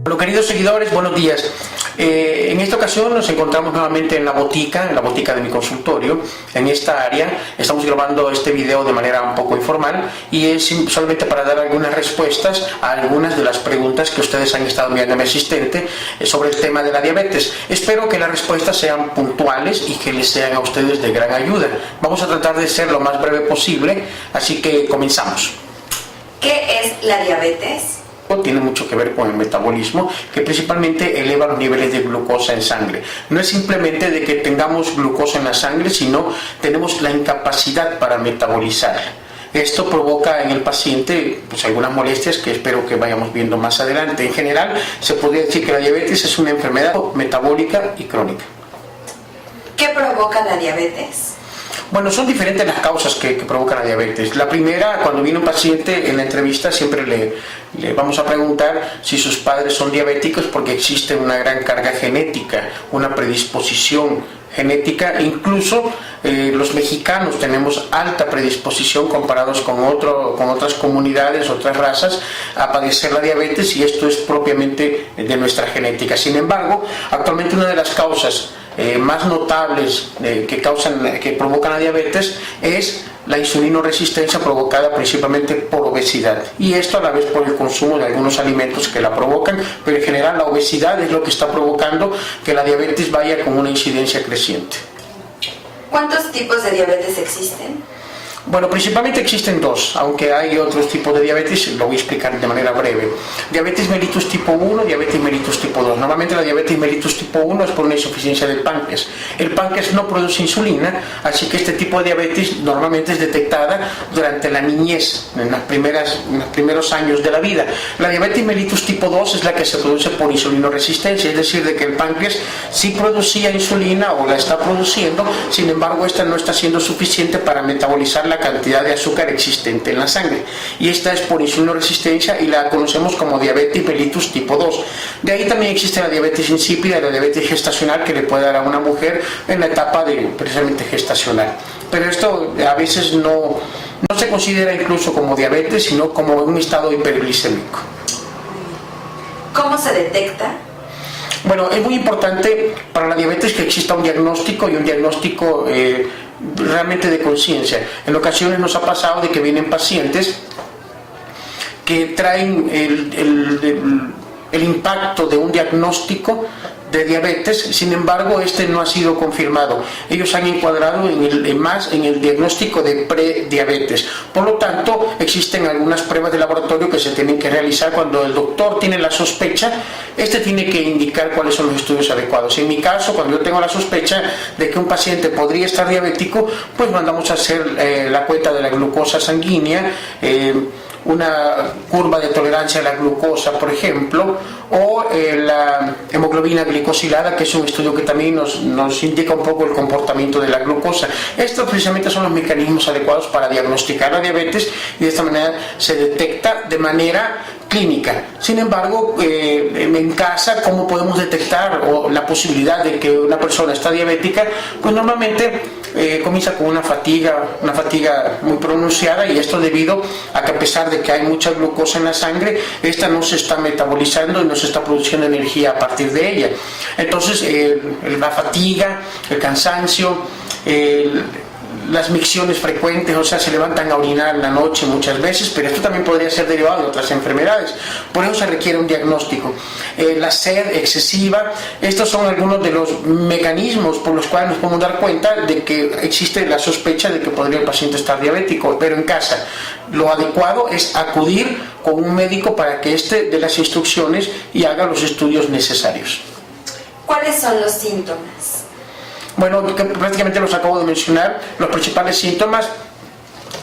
Bueno, queridos seguidores, buenos días. En esta ocasión nos encontramos nuevamente en la botica de mi consultorio, en esta área. Estamos grabando este video de manera un poco informal y es solamente para dar algunas respuestas a algunas de las preguntas que ustedes han estado enviando a mi asistente sobre el tema de la diabetes. Espero que las respuestas sean puntuales y que les sean a ustedes de gran ayuda. Vamos a tratar de ser lo más breve posible, así que comenzamos. ¿Qué es la diabetes? Tiene mucho que ver con el metabolismo, que principalmente eleva los niveles de glucosa en sangre. No es simplemente de que tengamos glucosa en la sangre, sino tenemos la incapacidad para metabolizar. Esto provoca en el paciente algunas molestias que espero que vayamos viendo más adelante. En general, se podría decir que la diabetes es una enfermedad metabólica y crónica. ¿Qué provoca la diabetes? Bueno, son diferentes las causas que provocan la diabetes. La primera, cuando viene un paciente en la entrevista, siempre le vamos a preguntar si sus padres son diabéticos, porque existe una gran carga genética, una predisposición genética. Incluso los mexicanos tenemos alta predisposición comparados con otras comunidades, otras razas, a padecer la diabetes, y esto es propiamente de nuestra genética. Sin embargo, actualmente una de las causas más notables que provocan la diabetes es la insulinoresistencia, provocada principalmente por obesidad, y esto a la vez por el consumo de algunos alimentos que la provocan, pero en general la obesidad es lo que está provocando que la diabetes vaya con una incidencia creciente. ¿Cuántos tipos de diabetes existen? Bueno, principalmente existen dos, aunque hay otros tipos de diabetes, lo voy a explicar de manera breve. Diabetes mellitus tipo 1, diabetes mellitus tipo 2. Normalmente la diabetes mellitus tipo 1 es por una insuficiencia del páncreas. El páncreas no produce insulina, así que este tipo de diabetes normalmente es detectada durante la niñez, en los primeros años de la vida. La diabetes mellitus tipo 2 es la que se produce por insulinoresistencia, es decir, de que el páncreas sí producía insulina o la está produciendo, sin embargo esta no está siendo suficiente para metabolizar la cantidad de azúcar existente en la sangre, y esta es por insulinoresistencia y la conocemos como diabetes mellitus tipo 2. De ahí también existe la diabetes insípida y la diabetes gestacional, que le puede dar a una mujer en la etapa precisamente gestacional, pero esto a veces no se considera incluso como diabetes, sino como un estado hiperglicémico. ¿Cómo se detecta? Bueno, es muy importante para la diabetes que exista un diagnóstico, y un diagnóstico realmente de conciencia. En ocasiones nos ha pasado de que vienen pacientes que traen el impacto de un diagnóstico de diabetes, sin embargo este no ha sido confirmado. Ellos han encuadrado en el diagnóstico de prediabetes. Por lo tanto, existen algunas pruebas de laboratorio que se tienen que realizar. Cuando el doctor tiene la sospecha, este tiene que indicar cuáles son los estudios adecuados. En mi caso, cuando yo tengo la sospecha de que un paciente podría estar diabético, pues mandamos a hacer la cuenta de la glucosa sanguínea, una curva de tolerancia a la glucosa, por ejemplo, o la hemoglobina glicosilada, que es un estudio que también nos indica un poco el comportamiento de la glucosa. Estos precisamente son los mecanismos adecuados para diagnosticar la diabetes, y de esta manera se detecta de manera clínica. Sin embargo, en casa, ¿cómo podemos detectar la posibilidad de que una persona está diabética? Pues normalmente comienza con una fatiga muy pronunciada, y esto debido a que, a pesar de que hay mucha glucosa en la sangre, esta no se está metabolizando y no se está produciendo energía a partir de ella. Entonces la fatiga, el cansancio, las micciones frecuentes, o sea, se levantan a orinar en la noche muchas veces, pero esto también podría ser derivado de otras enfermedades. Por eso se requiere un diagnóstico. La sed excesiva, estos son algunos de los mecanismos por los cuales nos podemos dar cuenta de que existe la sospecha de que podría el paciente estar diabético. Pero en casa, lo adecuado es acudir con un médico para que éste dé las instrucciones y haga los estudios necesarios. ¿Cuáles son los síntomas? Bueno, prácticamente los acabo de mencionar. Los principales síntomas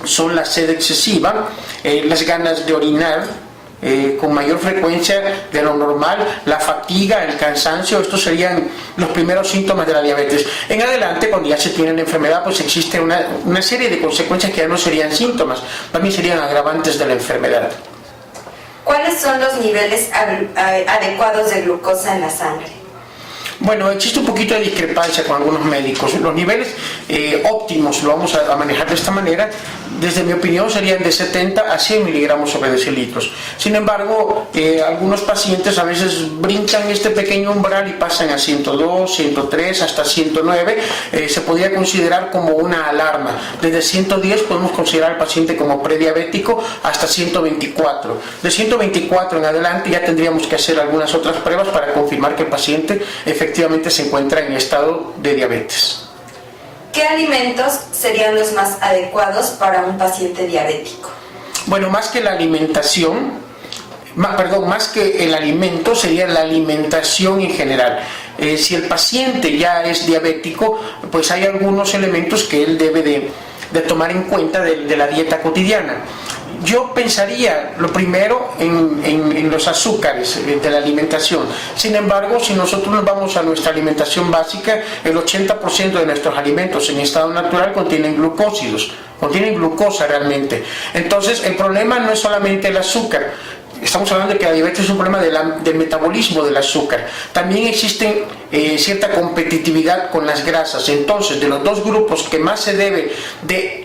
son la sed excesiva, las ganas de orinar con mayor frecuencia de lo normal, la fatiga, el cansancio. Estos serían los primeros síntomas de la diabetes. En adelante, cuando ya se tiene la enfermedad, pues existe una serie de consecuencias que ya no serían síntomas, también serían agravantes de la enfermedad. ¿Cuáles son los niveles adecuados de glucosa en la sangre? Bueno, existe un poquito de discrepancia con algunos médicos. Los niveles óptimos, lo vamos a manejar de esta manera, desde mi opinión serían de 70 a 100 miligramos sobre decilitros. Sin embargo, algunos pacientes a veces brincan este pequeño umbral y pasan a 102, 103, hasta 109. Se podría considerar como una alarma. Desde 110 podemos considerar al paciente como prediabético hasta 124. De 124 en adelante ya tendríamos que hacer algunas otras pruebas para confirmar que el paciente efectivamente se encuentra en estado de diabetes. ¿Qué alimentos serían los más adecuados para un paciente diabético? Bueno, más que la alimentación, más que el alimento sería la alimentación en general. Si el paciente ya es diabético, pues hay algunos elementos que él debe de tomar en cuenta de la dieta cotidiana. Yo pensaría lo primero en los azúcares de la alimentación. Sin embargo, si nosotros nos vamos a nuestra alimentación básica, el 80% de nuestros alimentos en estado natural contienen glucósidos, contienen glucosa realmente. Entonces, el problema no es solamente el azúcar. Estamos hablando de que la diabetes es un problema del metabolismo del azúcar. También existe cierta competitividad con las grasas. Entonces, de los dos grupos que más se debe de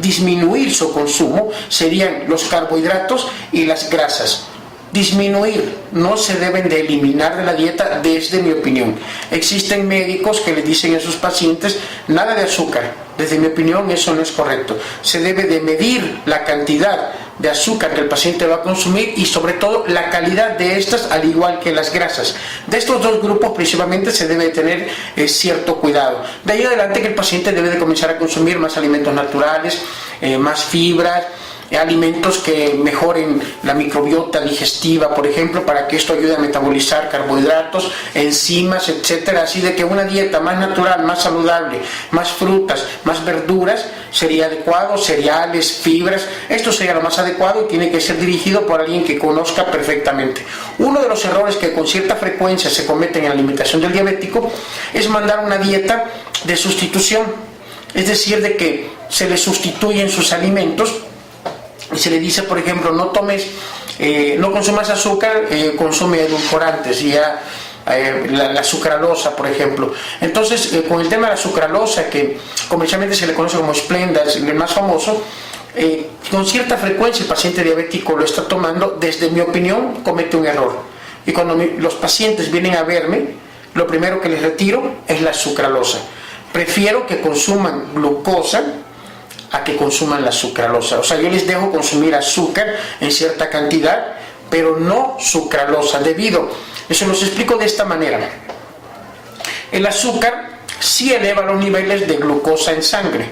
disminuir su consumo serían los carbohidratos y las grasas. Disminuir, no se deben de eliminar de la dieta, desde mi opinión. Existen médicos que le dicen a sus pacientes nada de azúcar. Desde mi opinión eso no es correcto. Se debe de medir la cantidad de azúcar que el paciente va a consumir y sobre todo la calidad de estas, al igual que las grasas. De estos dos grupos principalmente se debe tener cierto cuidado. De ahí adelante que el paciente debe de comenzar a consumir más alimentos naturales, más fibras, alimentos que mejoren la microbiota digestiva, por ejemplo, para que esto ayude a metabolizar carbohidratos, enzimas, etcétera. Así de que una dieta más natural, más saludable, más frutas, más verduras sería adecuado, cereales, fibras. Esto sería lo más adecuado y tiene que ser dirigido por alguien que conozca perfectamente. Uno de los errores que con cierta frecuencia se cometen en la alimentación del diabético es mandar una dieta de sustitución, es decir, de que se le sustituyen sus alimentos y se le dice, por ejemplo, no tomes, no consumas azúcar, consume edulcorantes, y ya la sucralosa, por ejemplo. Entonces, con el tema de la sucralosa, que comercialmente se le conoce como Splenda, es el más famoso, con cierta frecuencia el paciente diabético lo está tomando. Desde mi opinión, comete un error. Y cuando los pacientes vienen a verme, lo primero que les retiro es la sucralosa. Prefiero que consuman glucosa a que consuman la sucralosa. O sea, yo les dejo consumir azúcar en cierta cantidad, pero no sucralosa, eso los explico de esta manera. El azúcar sí eleva los niveles de glucosa en sangre,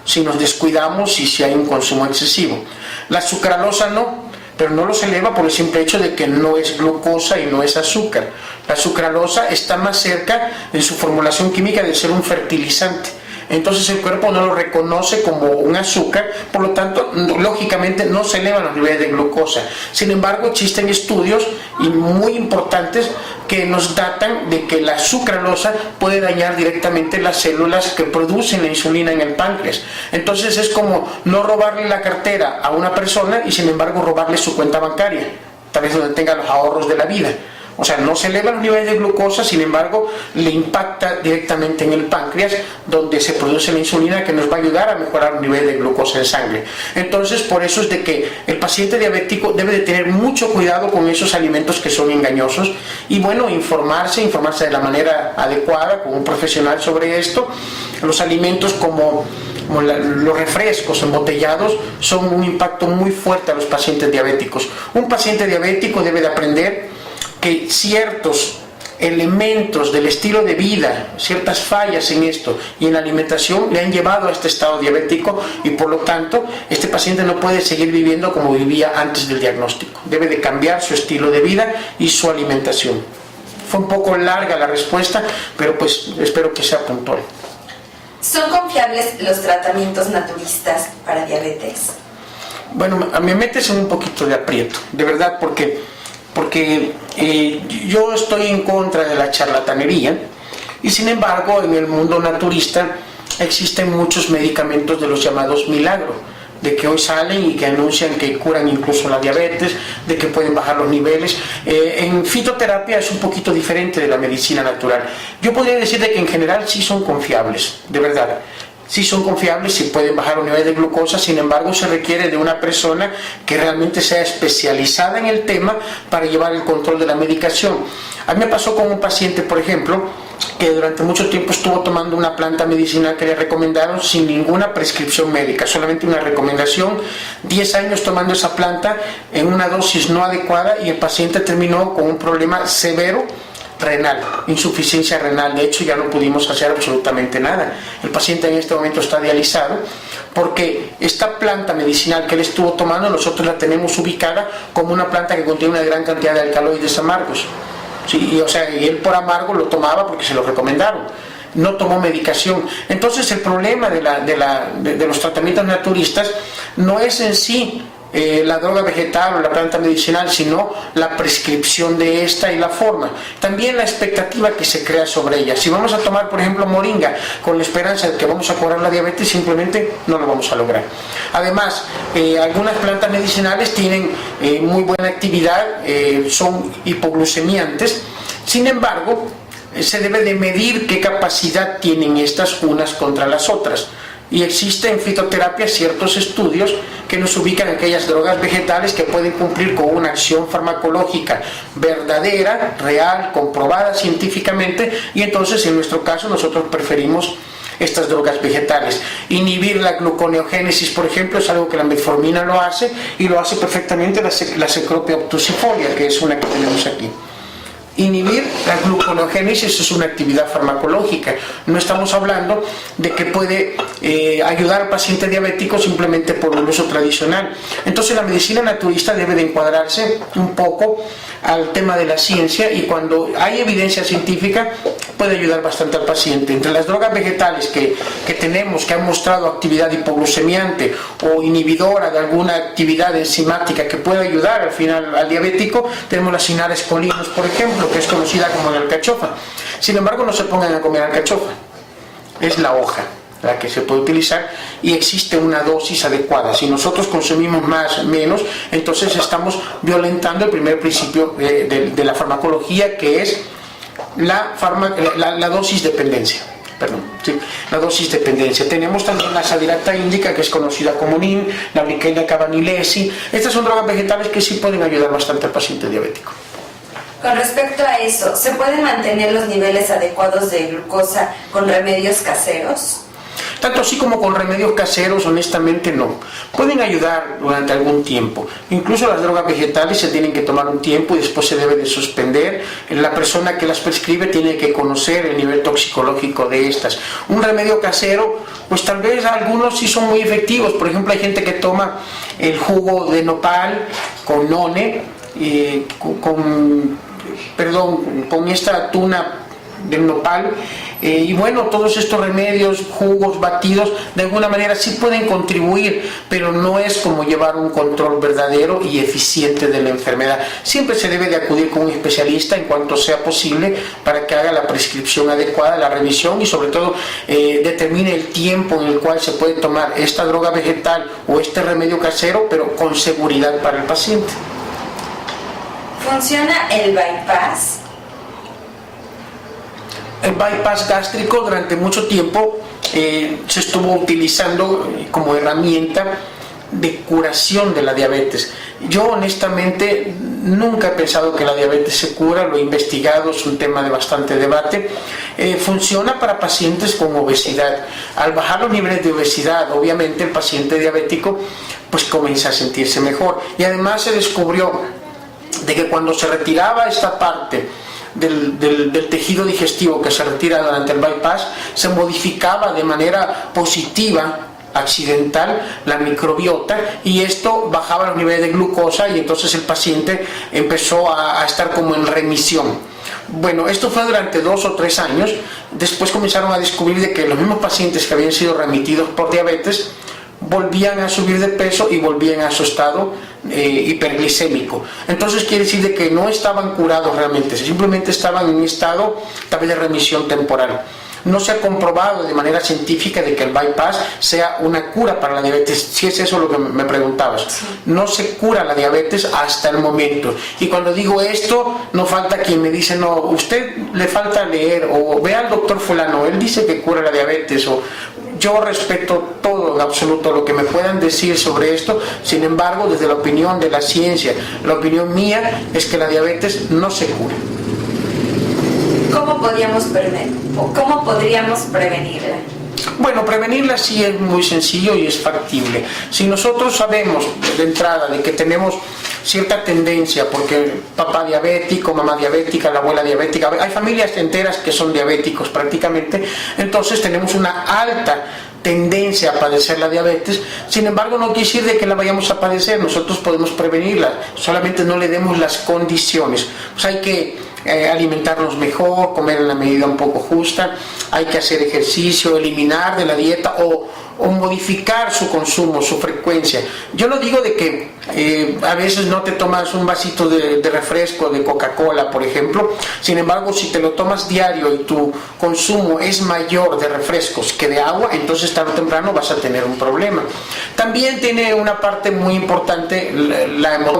si nos descuidamos y si hay un consumo excesivo. La sucralosa no, pero no los eleva por el simple hecho de que no es glucosa y no es azúcar. La sucralosa está más cerca en su formulación química de ser un fertilizante. Entonces el cuerpo no lo reconoce como un azúcar, por lo tanto, lógicamente no se elevan los niveles de glucosa. Sin embargo, existen estudios y muy importantes que nos datan de que la sucralosa puede dañar directamente las células que producen la insulina en el páncreas. Entonces es como no robarle la cartera a una persona y sin embargo robarle su cuenta bancaria, tal vez donde tenga los ahorros de la vida. O sea, no se elevan los niveles de glucosa, sin embargo, le impacta directamente en el páncreas, donde se produce la insulina que nos va a ayudar a mejorar el nivel de glucosa en sangre. Entonces, por eso es de que el paciente diabético debe de tener mucho cuidado con esos alimentos que son engañosos y, bueno, informarse de la manera adecuada con un profesional sobre esto. Los alimentos como los refrescos embotellados son un impacto muy fuerte a los pacientes diabéticos. Un paciente diabético debe de aprender que ciertos elementos del estilo de vida, ciertas fallas en esto y en la alimentación le han llevado a este estado diabético y por lo tanto este paciente no puede seguir viviendo como vivía antes del diagnóstico. Debe de cambiar su estilo de vida y su alimentación. Fue un poco larga la respuesta, pero pues espero que sea puntual. ¿Son confiables los tratamientos naturistas para diabetes? Bueno, me metes en un poquito de aprieto, de verdad, porque yo estoy en contra de la charlatanería y sin embargo en el mundo naturista existen muchos medicamentos de los llamados milagros. de que hoy salen y que anuncian que curan incluso la diabetes, de que pueden bajar los niveles. En fitoterapia es un poquito diferente de la medicina natural. Yo podría decir de que en general sí son confiables, de verdad. Sí son confiables, sí pueden bajar los niveles de glucosa, sin embargo se requiere de una persona que realmente sea especializada en el tema para llevar el control de la medicación. A mí me pasó con un paciente, por ejemplo, que durante mucho tiempo estuvo tomando una planta medicinal que le recomendaron sin ninguna prescripción médica, solamente una recomendación, 10 años tomando esa planta en una dosis no adecuada y el paciente terminó con un problema severo renal, insuficiencia renal. De hecho, ya no pudimos hacer absolutamente nada. El paciente en este momento está dializado porque esta planta medicinal que él estuvo tomando nosotros la tenemos ubicada como una planta que contiene una gran cantidad de alcaloides amargos. Sí, y él por amargo lo tomaba porque se lo recomendaron, no tomó medicación. Entonces el problema de los tratamientos naturistas no es en sí la droga vegetal o la planta medicinal, sino la prescripción de esta y la forma. También la expectativa que se crea sobre ella. Si vamos a tomar, por ejemplo, moringa con la esperanza de que vamos a curar la diabetes, simplemente no lo vamos a lograr. Además, algunas plantas medicinales tienen muy buena actividad, son hipoglucemiantes. Sin embargo, se debe de medir qué capacidad tienen estas unas contra las otras. Y existen en fitoterapia ciertos estudios que nos ubican aquellas drogas vegetales que pueden cumplir con una acción farmacológica verdadera, real, comprobada científicamente, y entonces en nuestro caso nosotros preferimos estas drogas vegetales. Inhibir la gluconeogénesis, por ejemplo, es algo que la metformina lo hace, y lo hace perfectamente la Cecropia obtusifolia, que es una que tenemos aquí. Inhibir la gluconeogénesis es una actividad farmacológica. No estamos hablando de que puede ayudar al paciente diabético simplemente por un uso tradicional. Entonces la medicina naturista debe de encuadrarse un poco al tema de la ciencia, y cuando hay evidencia científica puede ayudar bastante al paciente. Entre las drogas vegetales que tenemos, que han mostrado actividad hipoglucemiante o inhibidora de alguna actividad enzimática que puede ayudar al final al diabético, tenemos las Cinares colinos, por ejemplo, que es conocida como la alcachofa. Sin embargo, no se pongan a comer alcachofa, es la hoja la que se puede utilizar, y existe una dosis adecuada. Si nosotros consumimos menos, entonces estamos violentando el primer principio de la farmacología, que es la dosis dependencia. La dosis dependencia. Tenemos también la sadiracta índica, que es conocida como NIN, la Briquelia cabanilesi. Estas son drogas vegetales que sí pueden ayudar bastante al paciente diabético. Con respecto a eso, ¿se pueden mantener los niveles adecuados de glucosa con remedios caseros? Tanto así como con remedios caseros, honestamente no. Pueden ayudar durante algún tiempo. Incluso las drogas vegetales se tienen que tomar un tiempo y después se debe de suspender. La persona que las prescribe tiene que conocer el nivel toxicológico de estas. Un remedio casero, pues tal vez algunos sí son muy efectivos. Por ejemplo, hay gente que toma el jugo de nopal con none, con esta tuna del nopal, y bueno, todos estos remedios, jugos, batidos, de alguna manera sí pueden contribuir, pero no es como llevar un control verdadero y eficiente de la enfermedad. Siempre se debe de acudir con un especialista en cuanto sea posible para que haga la prescripción adecuada, la revisión, y sobre todo determine el tiempo en el cual se puede tomar esta droga vegetal o este remedio casero, pero con seguridad para el paciente. ¿Funciona el bypass? El bypass gástrico durante mucho tiempo se estuvo utilizando como herramienta de curación de la diabetes. Yo honestamente nunca he pensado que la diabetes se cura, lo he investigado, es un tema de bastante debate. Funciona para pacientes con obesidad. Al bajar los niveles de obesidad, obviamente el paciente diabético pues comienza a sentirse mejor, y además se descubrió de que cuando se retiraba esta parte del tejido digestivo que se retira durante el bypass, se modificaba de manera positiva, accidental, la microbiota, y esto bajaba los niveles de glucosa, y entonces el paciente empezó a estar como en remisión. Bueno, esto fue durante 2 o 3 años. Después comenzaron a descubrir de que los mismos pacientes que habían sido remitidos por diabetes volvían a subir de peso y volvían a su estado hiperglicémico. Entonces quiere decir de que no estaban curados realmente, simplemente estaban en un estado tal vez de remisión temporal. no se ha comprobado de manera científica de que el bypass sea una cura para la diabetes, si es eso lo que me preguntabas. No se cura la diabetes hasta el momento. Y cuando digo esto, no falta quien me dice, no, usted le falta leer, o ve al doctor fulano, él dice que cura la diabetes, o yo respeto todo en absoluto lo que me puedan decir sobre esto. Sin embargo, desde la opinión de la ciencia, la opinión mía es que la diabetes no se cura. ¿Cómo podríamos prevenirla? Bueno, prevenirla sí es muy sencillo y es factible. Si nosotros sabemos de entrada de que tenemos cierta tendencia, porque papá diabético, mamá diabética, la abuela diabética, hay familias enteras que son diabéticos prácticamente, entonces tenemos una alta tendencia a padecer la diabetes. Sin embargo, no quiere decir de que la vayamos a padecer, nosotros podemos prevenirla, solamente no le demos las condiciones. Pues hay que alimentarnos mejor, comer en la medida un poco justa, hay que hacer ejercicio, eliminar de la dieta o modificar su consumo, su frecuencia. Yo no digo de que a veces no te tomas un vasito de refresco, de Coca-Cola, por ejemplo. Sin embargo, si te lo tomas diario y tu consumo es mayor de refrescos que de agua, entonces tarde o temprano vas a tener un problema. También tiene una parte muy importante,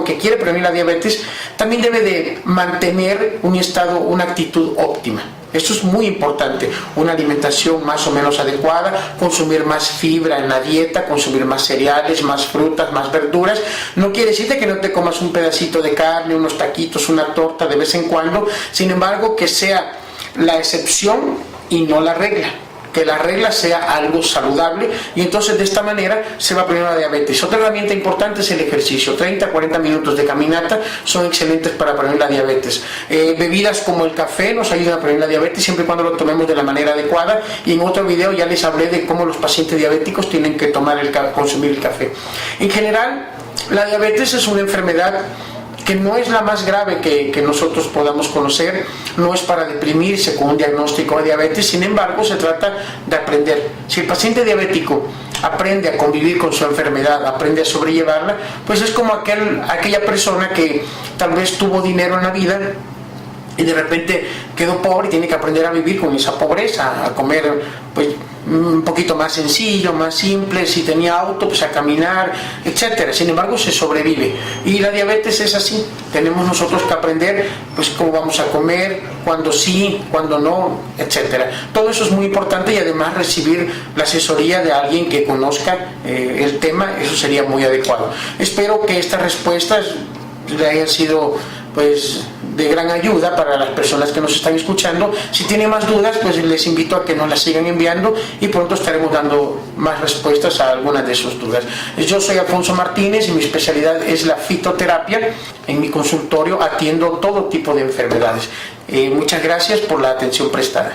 que quiere prevenir la diabetes, también debe de mantener un estado, una actitud óptima. Esto es muy importante, una alimentación más o menos adecuada, consumir más fibra en la dieta, consumir más cereales, más frutas, más verduras. No quiere decir que no te comas un pedacito de carne, unos taquitos, una torta de vez en cuando, sin embargo que sea la excepción y no la regla. Que la regla sea algo saludable y entonces de esta manera se va a prevenir la diabetes. Otra herramienta importante es el ejercicio. 30-40 minutos de caminata son excelentes para prevenir la diabetes. Bebidas como el café nos ayudan a prevenir la diabetes siempre y cuando lo tomemos de la manera adecuada, y en otro video ya les hablé de cómo los pacientes diabéticos tienen que consumir el café. En general, la diabetes es una enfermedad que no es la más grave que nosotros podamos conocer, no es para deprimirse con un diagnóstico de diabetes. Sin embargo, se trata de aprender. Si el paciente diabético aprende a convivir con su enfermedad, aprende a sobrellevarla, pues es como aquella persona que tal vez tuvo dinero en la vida y de repente quedó pobre y tiene que aprender a vivir con esa pobreza, a comer pues un poquito más sencillo, más simple, si tenía auto pues a caminar, etcétera. Sin embargo se sobrevive, y la diabetes es así. Tenemos nosotros que aprender pues cómo vamos a comer, cuándo sí, cuándo no, etcétera. Todo eso es muy importante, y además recibir la asesoría de alguien que conozca el tema, eso sería muy adecuado. Espero que estas respuestas le hayan sido pues de gran ayuda para las personas que nos están escuchando. Si tienen más dudas, pues les invito a que nos las sigan enviando y pronto estaremos dando más respuestas a algunas de sus dudas. Yo soy Alfonso Martínez y mi especialidad es la fitoterapia. En mi consultorio atiendo todo tipo de enfermedades. Muchas gracias por la atención prestada.